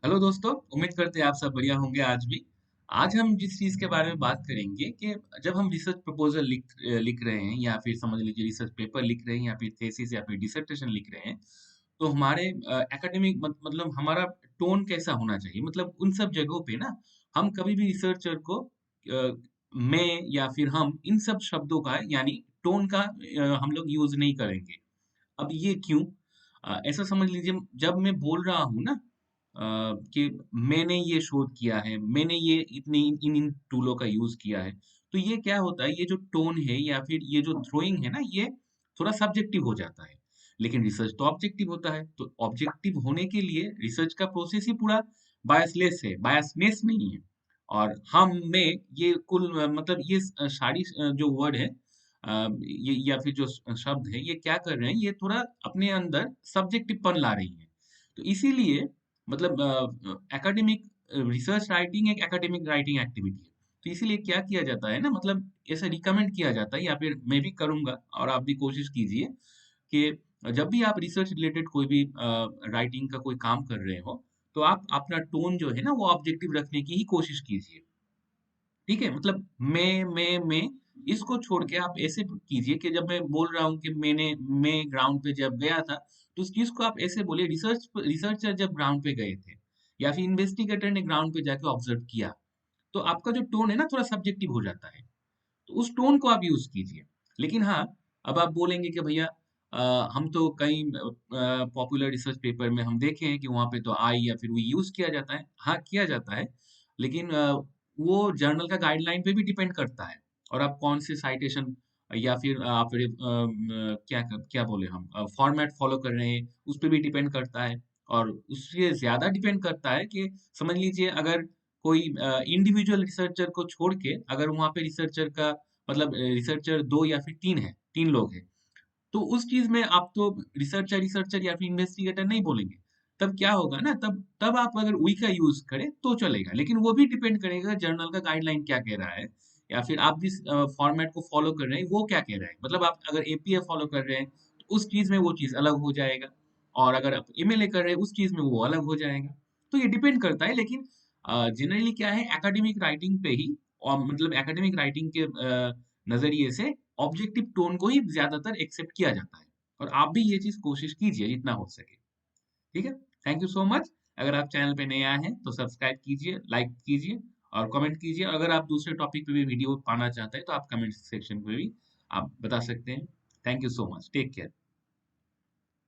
Hello दोस्तों, उम्मीद करते हैं आप सब बढ़िया होंगे आज भी। आज हम जिस चीज़ के बारे में बात करेंगे कि जब हम रिसर्च प्रपोज़ल लिख रहे हैं या फिर समझ लीजिए रिसर्च पेपर लिख रहे हैं या फिर थीसिस या फिर डिसर्टेशन लिख रहे हैं, तो हमारे एकेडमिक मतलब हमारा टोन कैसा होना चाहिए? मतलब उन सब जगहों पे ना हम कभी भी रिसर्चर को मैं या फिर हम इन सब शब्दों का यानी टोन का हम लोग यूज़ नहीं करेंगे। अब ये क्यों? ऐसा समझ लीजिए जब मैं बोल रहा हूँ ना कि मैंने ये शोध किया है, मैंने ये इतनी इन टूलों का यूज़ किया है, तो ये क्या होता है, ये जो टोन है या फिर ये जो थ्रोइंग है ना, ये थोड़ा सब्जेक्टिव हो जाता है। लेकिन रिसर्च तो ऑब्जेक्टिव होता है, तो ऑब्जेक्टिव होने के लिए रिसर्च का प्रोसेस ही पूरा बायसलेस है, बायसनेस नहीं है। और हम में ये कुल मतलब ये सारी जो वर्ड है ये या फिर जो शब्द है, ये क्या कर रहे हैं, ये थोड़ा अपने अंदर सब्जेक्टिवपन ला रही हैं। तो इसीलिए मतलब एकेडमिक रिसर्च राइटिंग एक एकेडमिक राइटिंग एक्टिविटी है। तो इसीलिए क्या किया जाता है ना मतलब ऐसा रिकमेंड किया जाता है या फिर मैं भी करूँगा और आप भी कोशिश कीजिए कि जब भी आप रिसर्च रिलेटेड कोई भी राइटिंग का कोई काम कर रहे हो, तो आप अपना टोन जो है ना, वो ऑब्जेक्टिव रखने की ही कोशिश कीजिए। ठीक है? मतलब मैं इसको छोड़ के आप ऐसे कीजिए कि जब मैं बोल रहा हूँ कि मैं ग्राउंड पे जब गया था, तो उस चीज़ को आप ऐसे बोलिए रिसर्चर जब ग्राउंड पे गए थे या फिर इन्वेस्टिगेटर ने ग्राउंड पे जाके ऑब्ज़र्व किया, तो आपका जो टोन है ना थोड़ा सब्जेक्टिव हो जाता है। तो उस टोन को आप यूज़ कीजिए। लेकिन हाँ, अब आप बोलेंगे कि भैया हम तो कई पॉपुलर रिसर्च पेपर में हम देखे हैं कि वहाँ पे तो आई या फिर वो यूज़ किया जाता है। हाँ, किया जाता है, लेकिन वो जर्नल का गाइडलाइन पे भी डिपेंड करता है और आप कौन से साइटेशन या फिर आप क्या बोले हम फॉर्मेट फॉलो कर रहे हैं, उस पे भी डिपेंड करता है और उससे ज़्यादा डिपेंड करता है कि समझ लीजिए अगर कोई इंडिविजुअल रिसर्चर को छोड़ के अगर वहाँ पे रिसर्चर का मतलब रिसर्चर 2 या फिर 3 है, 3 लोग हैं, तो उस चीज़ में आप तो रिसर्चर रिसर्चर या फिर इन्वेस्टिगेटर नहीं बोलेंगे। तब क्या होगा ना तब तब आप अगर वी का यूज़ करें तो चलेगा। लेकिन वो भी डिपेंड करेगा जर्नल का गाइडलाइन क्या कह रहा है या फिर आप जिस फॉर्मेट को फ़ॉलो कर रहे हैं वो क्या कह रहा है। मतलब आप अगर एपीए फ़ॉलो कर रहे हैं, तो उस चीज़ में वो चीज़ अलग हो जाएगा और अगर आप एमएलए कर रहे हैं, उस चीज़ में वो अलग हो जाएगा। तो ये डिपेंड करता है लेकिन जनरली क्या है एकेडमिक राइटिंग पे ही और मतलब एकेडमिक राइटिंग के नज़रिए से ऑब्जेक्टिव टोन को ही ज़्यादातर एक्सेप्ट किया जाता है और आप भी ये चीज़ कोशिश कीजिए जितना हो सके, ठीक है? Thank you so much. अगर आप चैनल पे नए आए हैं तो सब्सक्राइब कीजिए, लाइक कीजिए और कमेंट कीजिए। अगर आप दूसरे टॉपिक पे भी वीडियो पाना चाहते हैं तो आप कमेंट सेक्शन में भी आप बता सकते हैं। Thank you so much. Take care.